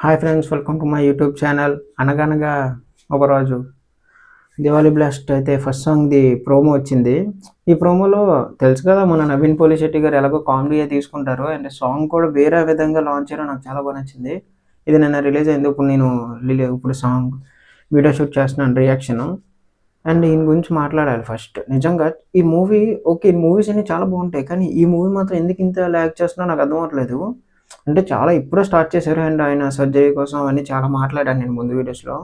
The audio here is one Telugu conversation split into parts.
Hi friends, welcome to my YouTube channel. అనగనగా ఒక రోజు దివాళీ బ్లాస్ట్ అయితే ఫస్ట్ సాంగ్ది ప్రోమో వచ్చింది. ఈ ప్రోమోలో తెలుసు కదా, మన నవీన్ పోలిశెట్టి గారు ఎలాగో కామెడీ తీసుకుంటారు. అండ్ సాంగ్ కూడా వేరే విధంగా లాంచ్ చేయడం నాకు చాలా బాగా నచ్చింది. ఇది నిన్న రిలీజ్ అయింది. ఇప్పుడు సాంగ్ వీడియో షూట్ చేస్తున్నాను, రియాక్షన్. అండ్ ఈయన గురించి మాట్లాడాలి ఫస్ట్. నిజంగా ఈ మూవీ ఓకే, ఈ మూవీస్ అన్ని చాలా బాగుంటాయి, కానీ ఈ మూవీ మాత్రం ఎందుకు ఇంత ల్యాగ్ చేస్తున్నా నాకు అర్థం అవ్వట్లేదు. అంటే చాలా ఇప్పుడే స్టార్ట్ చేశారు. అండ్ ఆయన సర్జరీ కోసం అవన్నీ చాలా మాట్లాడాను నేను ముందు వీడియోస్లో.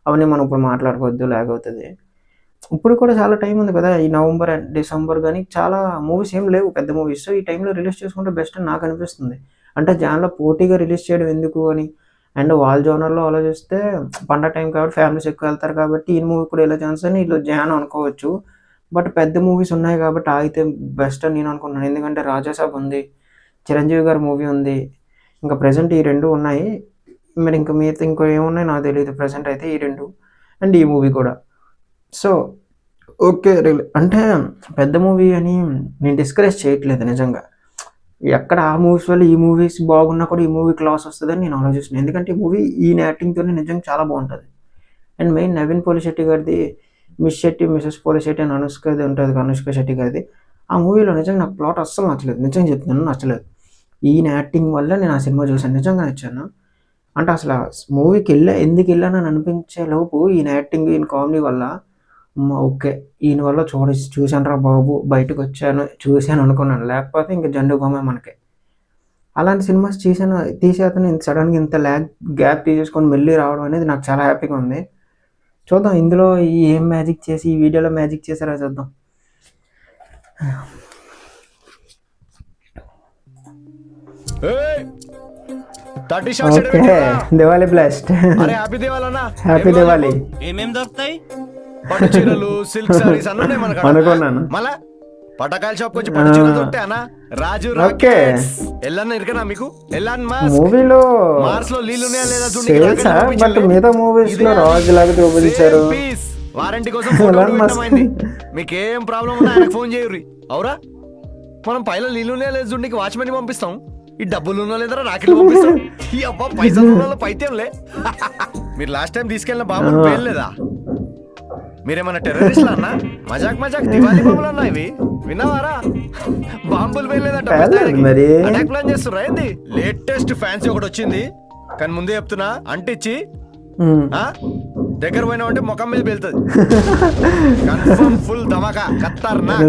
అవన్నీ మనం ఇప్పుడు మాట్లాడుకోవద్దు, ల్యాగ్ అవుతుంది. ఇప్పుడు కూడా చాలా టైం ఉంది కదా, ఈ నవంబర్ అండ్ డిసెంబర్, కానీ చాలా మూవీస్ ఏం లేవు పెద్ద మూవీస్. ఈ టైంలో రిలీజ్ చేసుకుంటే బెస్ట్ అని నాకు అనిపిస్తుంది. అంటే జాన్లో పోటీగా రిలీజ్ చేయడం ఎందుకు అని. అండ్ వాళ్ళ జోనర్లో ఆలోచిస్తే పండగ టైం కాబట్టి ఫ్యామిలీస్ ఎక్కువ వెళ్తారు కాబట్టి ఈ మూవీ కూడా ఇలా ఛాన్స్ అని వీళ్ళు జాన్ అనుకోవచ్చు. బట్ పెద్ద మూవీస్ ఉన్నాయి కాబట్టి ఆగితే బెస్ట్ అని నేను అనుకున్నాను. ఎందుకంటే రాజాసాబ్ ఉంది, చిరంజీవి గారి మూవీ ఉంది, ఇంకా ప్రజెంట్ ఈ రెండు ఉన్నాయి. మరి ఇంకా మిగతా ఇంకో ఏమున్నాయి నాకు తెలియదు. ప్రజెంట్ అయితే ఈ రెండు అండ్ ఈ మూవీ కూడా. సో ఓకే, అంటే పెద్ద మూవీ అని నేను డిస్కరేజ్ చేయట్లేదు. నిజంగా ఎక్కడ ఆ మూవీస్ వల్ల ఈ మూవీస్ బాగున్నా కూడా ఈ మూవీ క్లాస్ వస్తుందని నేను ఆలోచిస్తున్నాను. ఎందుకంటే ఈ మూవీ ఈయన యాక్టింగ్తోనే నిజంగా చాలా బాగుంటుంది. అండ్ మెయిన్ నవీన్ పోలిశెట్టి గారిది మిస్ శెట్టి మిసెస్ పోలిశెట్టి అని అనుష్కది ఉంటుంది, అనుష్క శెట్టి గారిది. ఆ మూవీలో నిజంగా నాకు ప్లాట్ అస్సలు నచ్చలేదు. నిజంగా చెప్తున్నాను, నచ్చలేదు. ఈయన యాక్టింగ్ వల్ల నేను ఆ సినిమా చూశాను, నిజంగా నచ్చాను. అంటే అసలు మూవీకి ఎందుకు వెళ్ళానని అనిపించే లోపు ఈయన యాక్టింగ్, ఈయన కామెడీ వల్ల ఓకే, ఈయన వల్ల చూశాను రా బాబు, బయటకు వచ్చాను చూశాను అనుకున్నాను. లేకపోతే ఇంకా జండు బొమ్మే మనకి. అలాంటి సినిమాస్ తీసేతను సడన్గా ఇంత గ్యాప్ తీసేసుకొని మళ్ళీ రావడం అనేది నాకు చాలా హ్యాపీగా ఉంది. చూద్దాం ఇందులో ఏం మ్యాజిక్ చేసి ఈ వీడియోలో మ్యాజిక్ చేశారో చూద్దాం. Okay, Diwali blast. Happy Diwali అన్న. హ్యాపీ దివాళీ. ఏమేం దొరుకుతాయి? పట్టు చీరలు, సిల్క్ సారీస్ అన్నీ అనుకున్నాను. మళ్ళా పటకాయల షాప్ వచ్చి పట్టు చీరలు దొరుకుతాయి అన్న. రాజు రాకెట్స్ ఎల్లన్న ఇరుకనా మీకు? ఎల్లాన్ మూవీలో మార్స్ లో నీళ్ళు లేదా బట్ మిగతా మూవీస్ లో రాజు లాగా చూపించారు. వారంటీ కోసం ఫోటో మీకేం ప్రాబ్లం ఉన్నా ఆయనకు ఫోన్ చేయరు. అవురా, మనం పైన నీళ్ళు లేదా చూడడానికి వాచ్మెన్ పంపిస్తాం. ఈ డబ్బులు ఉన్న లేదా రాకెట్లు పంపిస్తాం. ఈ అబ్బా పైసలు ఉన్న పైత్యంలే. మీరు లాస్ట్ టైం తీసుకెళ్ళిన బాంబులు పేర్లేదా? మీరేమన్నా టెర్రరిస్ట్లు అన్నా? మజాక్ దివాళీ బాంబులు అన్నా ఇవి, విన్నావారా? బాంబులు పేర్లేదట. అటాక్ ప్లాన్ చేస్తుర్రా ఏంది? లేటెస్ట్ ఫ్యాన్సీ ఒకటి వచ్చింది, కానీ ముందే చెప్తున్నా, అంటిచ్చి దగ్గర పోయినా అంటే ముఖం మీద వెళ్తుంది. కన్ఫర్మ్ ఫుల్ ధమాకా, ఖతర్నాక్.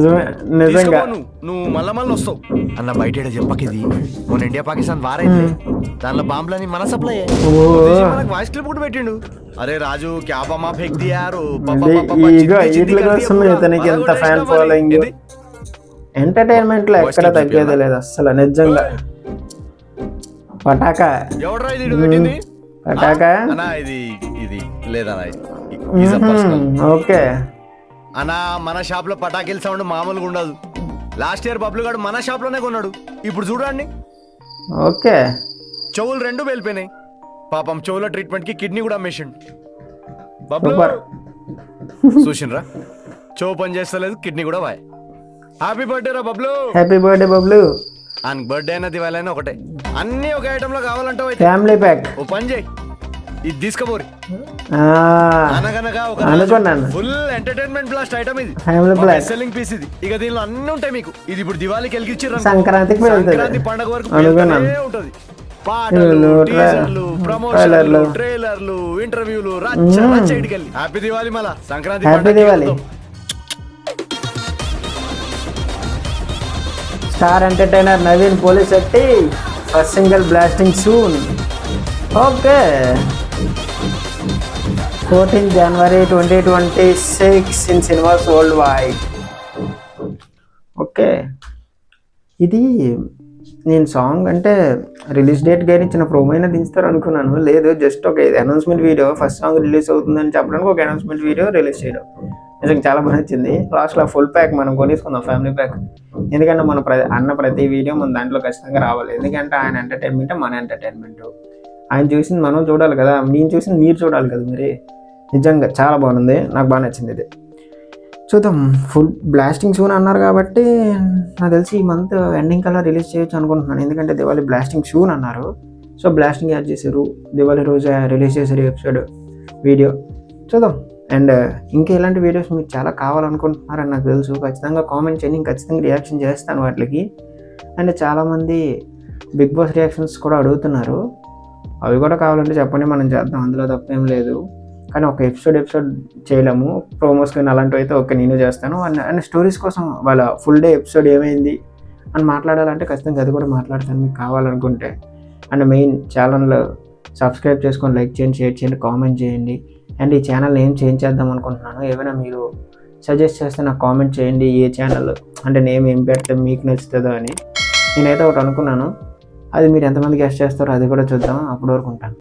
నువ్వు మళ్ళా వస్తావు అన్న. బయట చెప్పకిది మొన్న ఇండియా పాకిస్తాన్ వారైతే దానిలో బాంబులని మన సప్లై మనకు వాయిస్ క్లిప్ కూడా పెట్టిండు. అరే రాజు క్యా బమా ఫేక్ దియారు. ఎంటర్టైన్మెంట్ లో ఎక్కడ తగ్గేది లేదు అసలు. నిజంగా పటాకా ఎవడరా ఇది పెట్టింది? పటాకా అన్నా ఇది లేదన్నా. ఓకే అన్నా, మన షాప్ లో పటాకీల సౌండ్ మామూలుగా ఉండదు. లాస్ట్ ఇయర్ బబ్లు గాడు మన షాప్ లోనే కొన్నాడు. ఇప్పుడు చూడండి, ఓకే, చెవులు రెండు వెళ్ళిపోయినాయి. పాపం చెవుల ట్రీట్మెంట్ కి కిడ్నీ కూడా అమ్మేసిండు. బబ్లు చూసిండ్రా, చెవు పని చేస్తలేదు, కిడ్నీ కూడా వాయ్. హ్యాపీ బర్త్డే రా బబ్లు. Happy birthday Bablu. ఆయన బర్త్డే అయినా దివాళీ అయినా ఒకటే. అన్ని ఒక ఐటమ్ లో కావాలంటే ఫ్యామిలీ ప్యాక్. ఓ పని చేయి, ఇది తీసుకోబోరి. అనగనగా ఒక ఫుల్ ఎంటర్టైన్మెంట్ బ్లాస్ట్ ఐటమ్ ఇది, సెల్లింగ్ పీస్ ఇది. ఇక దీనిలో అన్ని ఉంటాయి మీకు. ఇది ఇప్పుడు దివాళీకి వెలిగించారు, సంక్రాంతి పండుగ వరకు ఉంటది. పాటలు, టీజర్లు, ప్రమోషన్లు, ట్రైలర్లు, ఇంటర్వ్యూలు, రచ్చ. హ్యాపీ దివాళీ. మళ్ళా సంక్రాంతి పండుగ. Star entertainer Naveen Polishetty first single blasting soon. Okay, 14 January 2026 in cinemas worldwide. Okay, ఇది నేను సాంగ్ అంటే రిలీజ్ డేట్ కానీ ఇచ్చిన ప్రోమో అయినా దించుతారు అనుకున్నాను. లేదు, జస్ట్ ఒక announcement video. First song release అవుతుందని చెప్పడానికి ఒక అనౌన్స్మెంట్ వీడియో రిలీజ్ చేయడం నిజంగా చాలా బాగా నచ్చింది. లాస్ట్లో ఫుల్ ప్యాక్ మనం కొనేసుకుందాం, ఫ్యామిలీ ప్యాక్. ఎందుకంటే మన అన్న ప్రతి వీడియో మన దాంట్లో ఖచ్చితంగా రావాలి. ఎందుకంటే ఆయన ఎంటర్టైన్మెంట్ మన ఎంటర్టైన్మెంట్. ఆయన చూసింది మనం చూడాలి కదా, నేను చూసింది మీరు చూడాలి కదా. మరి నిజంగా చాలా బాగుంది, నాకు బాగా నచ్చింది ఇది. చూద్దాం, ఫుల్ బ్లాస్టింగ్ సూన్ అన్నారు కాబట్టి నాకు తెలిసి ఈ మంత్ ఎండింగ్ కల్లా రిలీజ్ చేయొచ్చు అనుకుంటున్నాను. ఎందుకంటే దివాళీ బ్లాస్టింగ్ సూన్ అన్నారు. సో బ్లాస్టింగ్ యాడ్ చేశారు, దివాళీ రోజు రిలీజ్ చేశారు ఎపిసోడ్ వీడియో. చూద్దాం. అండ్ ఇంకా ఇలాంటి వీడియోస్ మీకు చాలా కావాలనుకుంటున్నారని నాకు తెలుసు. ఖచ్చితంగా కామెంట్ చేయండి, నేను ఖచ్చితంగా రియాక్షన్ చేస్తాను వాటికి. అండ్ చాలామంది బిగ్ బాస్ రియాక్షన్స్ కూడా అడుగుతున్నారు, అవి కూడా కావాలంటే చెప్పండి, మనం చేద్దాం, అందులో తప్పేం లేదు. కానీ ఒక ఎపిసోడ్ చేయలేము, ప్రోమోస్ కానీ అలాంటివి అయితే ఓకే నేను చేస్తాను. అండ్ స్టోరీస్ కోసం వాళ్ళ ఫుల్ డే ఎపిసోడ్ ఏమైంది అని మాట్లాడాలంటే ఖచ్చితంగా అది కూడా మాట్లాడతాను మీకు కావాలనుకుంటే. అండ్ మెయిన్ ఛానల్ సబ్స్క్రైబ్ చేసుకొని లైక్ చేయండి, షేర్ చేయండి, కామెంట్ చేయండి. అండ్ ఈ ఛానల్ ఏం చేంజ్ చేద్దాం అనుకుంటున్నాను, ఏమైనా మీరు సజెస్ట్ చేస్తే నాకు కామెంట్ చేయండి. ఏ ఛానల్ అంటే నేమ్ ఏం పెడితే మీకు నచ్చుతుందో అని. నేనైతే ఒకటి అనుకున్నాను, అది మీరు ఎంతమంది గెస్ట్ చేస్తారో అది కూడా చూద్దాం. అప్పటి వరకు ఉంటాను.